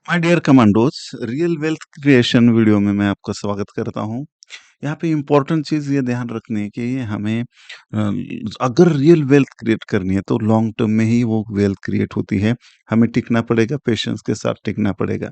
My dear commandos, real wealth creation video में मैं आपका स्वागत करता हूँ। यहाँ पे इम्पोर्टेंट चीज़ ये ध्यान रखनी है कि हमें अगर रियल वेल्थ क्रिएट करनी है तो लॉन्ग टर्म में ही वो वेल्थ क्रिएट होती है। हमें टिकना पड़ेगा, पेशेंस के साथ टिकना पड़ेगा।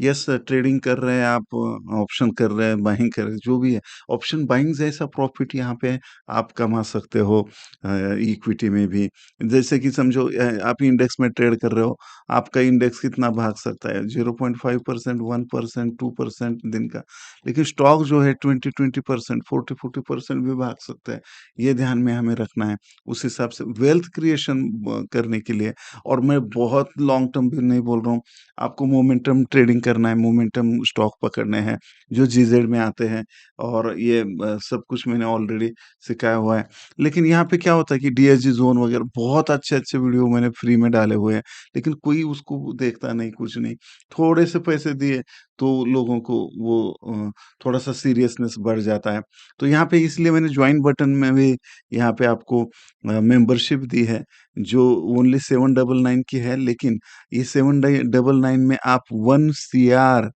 यस, ट्रेडिंग कर रहे हैं आप, ऑप्शन कर रहे हैं, बाइंग कर रहे हैं, जो भी है, ऑप्शन बाइंग जैसा प्रॉफिट यहाँ पे आप कमा सकते हो इक्विटी में भी। जैसे कि समझो आप इंडेक्स में ट्रेड कर रहे हो, आपका इंडेक्स कितना भाग सकता है? 0.5%, 1%, 2% दिन का। लेकिन स्टॉक जो है 20-20%, 40-40% भी भाग सकता है। ये ध्यान में हमें रखना है। उस हिसाब से वेल्थ क्रिएशन करने के लिए, और मैं बहुत लॉन्ग टर्म भी नहीं बोल रहा हूँ, आपको मोमेंटम ट्रेडिंग करना है, मोमेंटम स्टॉक पकड़ने हैं, जो जीजेड में आते हैं, और ये सब कुछ मैंने ऑलरेडी सिखाया हुआ है। लेकिन यहाँ पे क्या होता है कि डीएसजी जोन वगैरह बहुत अच्छे-अच्छे वीडियो मैंने फ्री में डाले हुए हैं, लेकिन कोई उसको देखता नहीं, कुछ नहीं। थोड़े से पैसे दिए तो लोगों को वो थोड़ा-सा सीरियसनेस बढ़ जाता है। तो यहाँ पे इसलिए मैंने जॉइन बटन में भी यहाँ पे आपको मेंबरशिप दी है, जो ओनली 799 की है, लेकिन ये 799 में आप 1 सीआर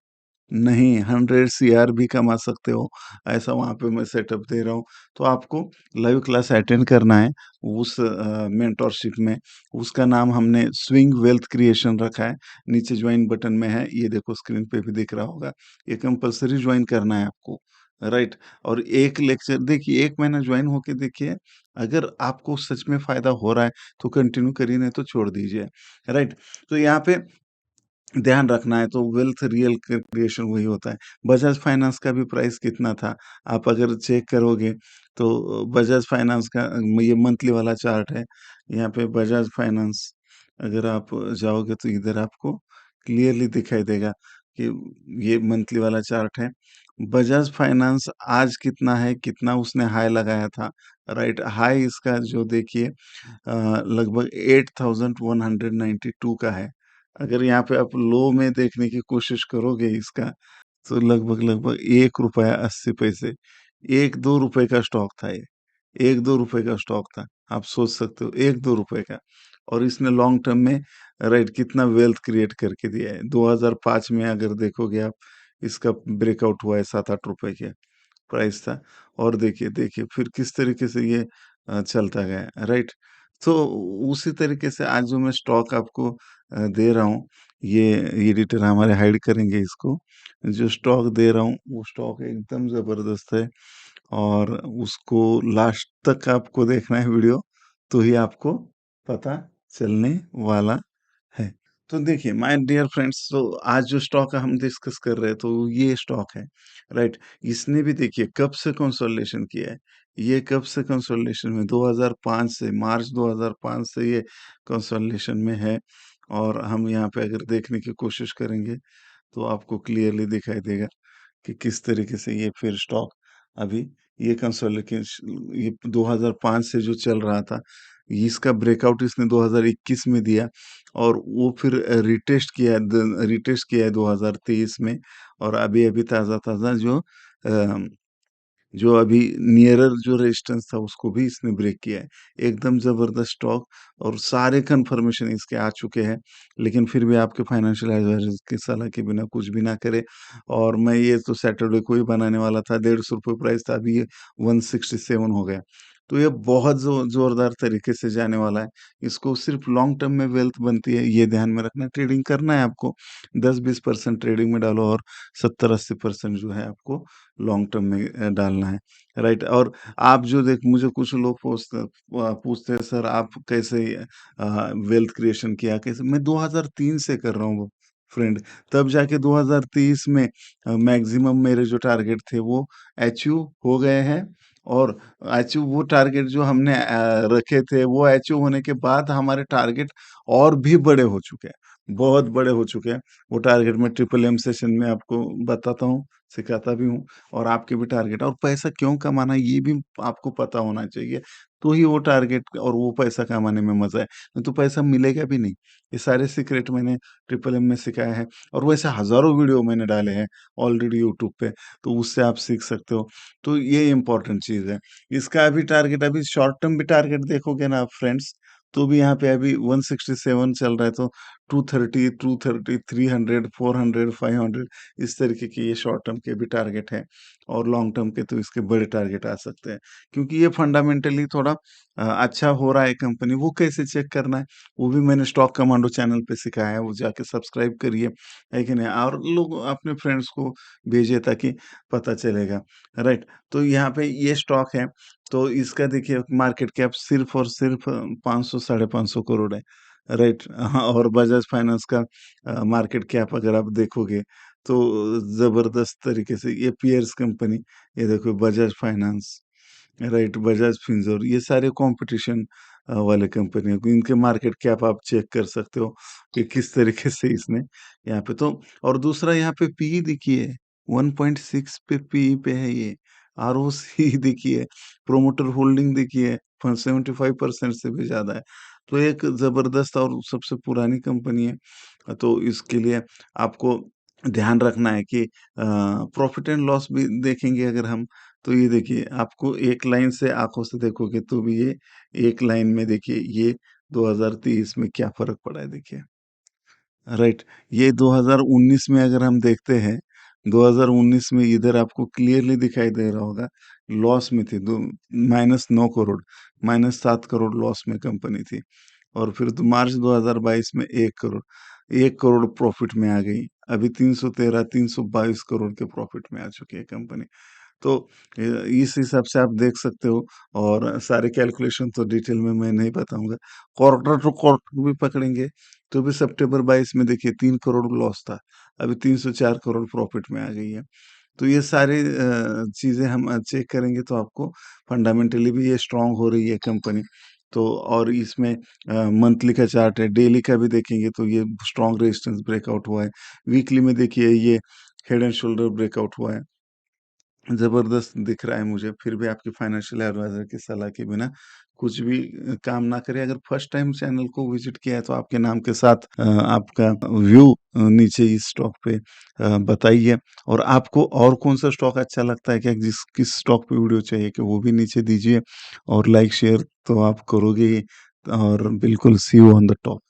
नहीं, 100 सीआर भी कमा सकते हो, ऐसा वहाँ पे मैं सेटअप दे रहा हूँ। तो आपको लाइव क्लास अटेंड करना है उस मेंटरशिप में। उसका नाम हमने स्विंग वेल्थ क्रिएशन रखा है, नीचे जॉइन बटन में है, ये देखो स्क्रीन पे भी दिख रहा होगा। ये कंपल्सरी जॉइन करना है आपको, राइट? और एक लेक्चर देखिए, 1 महीना जॉइन होके देखिए, अगर आपको सच में फ़ायदा हो रहा है, तो कंटिन्यू करिए, नहीं तो छोड़ दीजिए, राइट? तो यहाँ पे ध्यान रखना है, तो वेल्थ रियल क्रिएशन वही होता है। बजाज फाइनेंस का भी प्राइस कितना था, आप अगर चेक करोगे तो बजाज फाइनेंस का ये मंथली वाला चार्ट है। यहाँ पे बजाज फाइनेंस, अगर आप जाओगे तो इधर आपको क्लियरली दिखाई देगा कि ये मंथली वाला चार्ट है। बजाज फाइनेंस आज कितना है, कितना उसने हाई लगाया था, राइट? हाई इसका जो देखिए लगभग 8192 का है। अगर यहाँ पे आप लो में देखने की कोशिश करोगे इसका, तो लगभग ₹1.80, 1-2 रुपए का स्टॉक था ये, 1-2 रुपए का स्टॉक था। आप सोच सकते हो, 1-2 रुपए का, और इसने लॉन्ग टर्म में, राइट, कितना वेल्थ क्रिएट करके दिया है। 2005 में अगर देखोगे आप, इसका ब्रेकआउट हुआ है, 7-8 रुपए के प्राइस था, और देखिए फिर किस तरीके से ये चलता गया, राइट? तो उसी तरीके से आज जो मैं स्टॉक आपको दे रहा हूँ, ये एडिटर हमारे हाइड करेंगे इसको। जो स्टॉक दे रहा हूँ, वो स्टॉक एकदम ज़बरदस्त है, और उसको लास्ट तक आपको देखना है वीडियो, तो ही आपको पता चलने वाला है। तो देखिए माय डियर फ्रेंड्स, तो आज जो स्टॉक हम डिस्कस कर रहे हैं, तो ये स्टॉक है, राइट? इसने भी देखिए कब से कंसोलिडेशन किया है। ये कब से कंसोलिडेशन में, 2005 से, मार्च 2005 से ये कंसोलिडेशन में है। और हम यहाँ पे अगर देखने की कोशिश करेंगे, तो आपको क्लियरली दिखाई देगा कि किस तरीके से ये फिर स्टॉक अभी ये कंसोलिडेशन, ये 2005 से जो चल रहा था, इसका ब्रेकआउट इसने 2021 में दिया, और वो फिर रिटेस्ट किया है 2023 में, और अभी-अभी ताज़ा-ताज़ा जो अभी नियरर जो रेजिस्टेंस था, उसको भी इसने ब्रेक किया है। एकदम ज़बरदस्त स्टॉक, और सारे कन्फर्मेशन इसके आ चुके हैं, लेकिन फिर भी आपके फाइनेंशियल एडवाइज़र की सलाह के बिना कुछ भी ना करें। और मैं ये तो सैटरडे को ही बनाने वाला था, ₹150 प्राइस था, अभी ये 167 हो गया। तो ये बहुत ज़ोरदार तरीके से जाने वाला है। इसको सिर्फ़ लॉन्ग टर्म में वेल्थ बनती है, ये ध्यान में रखना। ट्रेडिंग करना है आपको, 10-20% ट्रेडिंग में डालो, और 70-80% जो है आपको लॉन्ग टर्म में डालना है, राइट? और आप जो देख मुझे कुछ लोग पूछते हैं, सर आप कैसे वेल्थ क्रिएशन किया, कैसे? मैं 2003 से कर रहा हूँ फ्रेंड, तब जाके 2030 में मैक्सिमम मेरे जो टारगेट थे वो अचीव हो गए हैं, और अचीव वो टारगेट जो हमने रखे थे, वो अचीव होने के बाद हमारे टारगेट और भी बड़े हो चुके हैं, बहुत बड़े हो चुके हैं। वो टारगेट मैं ट्रिपल एम सेशन में आपको बताता हूँ, सिखाता भी हूँ, और आपके भी टारगेट, और पैसा क्यों कमाना है ये भी आपको पता होना चाहिए, तो ही वो टारगेट और वो पैसा कमाने में मज़ा है, नहीं तो पैसा मिलेगा भी नहीं। ये सारे सीक्रेट मैंने ट्रिपल एम में सिखाया है, और वैसे हज़ारों वीडियो मैंने डाले हैं ऑलरेडी यूट्यूब पे, तो उससे आप सीख सकते हो। तो ये इम्पोर्टेंट चीज़ है। इसका अभी टारगेट, अभी शॉर्ट टर्म भी टारगेट देखोगे ना आप फ्रेंड्स, तो भी यहाँ पे अभी 167 चल रहा है, तो 230, 230, 300, 400, 500 इस तरीके की ये शॉर्ट टर्म के भी टारगेट हैं, और लॉन्ग टर्म के तो इसके बड़े टारगेट आ सकते हैं। क्योंकि ये फंडामेंटली थोड़ा अच्छा हो रहा है कंपनी, वो कैसे चेक करना है, वो भी मैंने स्टॉक कमांडो चैनल पे सिखाया है, वो जाके सब्सक्राइब करिए, है कि नहीं? और लोग अपने फ्रेंड्स को भेजिए ताकि पता चलेगा, राइट? तो यहाँ पे ये स्टॉक है, तो इसका देखिए मार्केट कैप सिर्फ़ और सिर्फ़ 500 साढ़े 500 करोड़ है, राइट? हाँ, और बजाज फाइनेंस का मार्केट कैप अगर आप देखोगे तो ज़बरदस्त तरीके से ये पियर्स कंपनी, ये देखो Bajaj finance, right? Bajaj Finserv, ये सारे कॉम्पिटिशन वाले कंपनी हैं, इनके मार्केट कैप आप चेक कर सकते हो कि किस तरीके से इसने यहाँ पे तो, और दूसरा यहाँ पे पीई देखिए 1.6 पे पीई पे है ये, आरओसी देखिए, प्रोमोटर होल्डिंग देखिए 75% से भी ज़्यादा है। तो एक ज़बरदस्त और सबसे पुरानी कंपनी है, तो इसके लिए आपको ध्यान रखना है कि प्रॉफ़िट एंड लॉस भी देखेंगे अगर हम, तो ये देखिए आपको एक लाइन से आँखों से देखोगे तो भी ये एक लाइन में देखिए ये 2023 में क्या फ़र्क पड़ा है देखिए। राइट, ये 2019 में अगर हम देखते हैं, 2019 में इधर आपको क्लियरली दिखाई दे रहा होगा, लॉस में थी, दो -9 करोड़, -7 करोड़ लॉस में कंपनी थी, और फिर तो मार्च 2022 में 1 करोड़, 1 करोड़ प्रॉफ़िट में आ गई। अभी 313, 322 करोड़ के प्रॉफ़िट में आ चुकी है कंपनी। तो इस हिसाब से आप देख सकते हो, और सारे कैलकुलेशन तो डिटेल में मैं नहीं बताऊँगा। क्वार्टर टू क्वार्टर भी पकड़ेंगे, तो भी सितंबर 22 में देखिए 3 करोड़ लॉस था, अभी 304 करोड़ प्रॉफ़िट में आ गई है। तो ये सारे चीज़ें हम चेक करेंगे तो आपको फंडामेंटली भी ये स्ट्रॉन्ग हो रही है कंपनी। तो और इसमें मंथली का चार्ट है, डेली का भी देखेंगे तो ये स्ट्रॉन्ग रेजिस्टेंस ब्रेकआउट हुआ है। वीकली में देखिए ये हेड एंड शोल्डर ब्रेकआउट हुआ है। ज़बरदस्त दिख रहा है मुझे, फिर भी आपकी फाइनेंशियल एडवाइज़र की सलाह के बिना कुछ भी काम ना करें। अगर फर्स्ट टाइम चैनल को विज़िट किया है तो आपके नाम के साथ आपका व्यू नीचे इस स्टॉक पे बताइए, और आपको और कौन-सा स्टॉक अच्छा लगता है क्या, जिस किस स्टॉक पे वीडियो चाहिए कि वो भी नीचे दीजिए, और लाइक शेयर तो आप करोगे ही, और बिल्कुल सी यू ऑन द टॉप।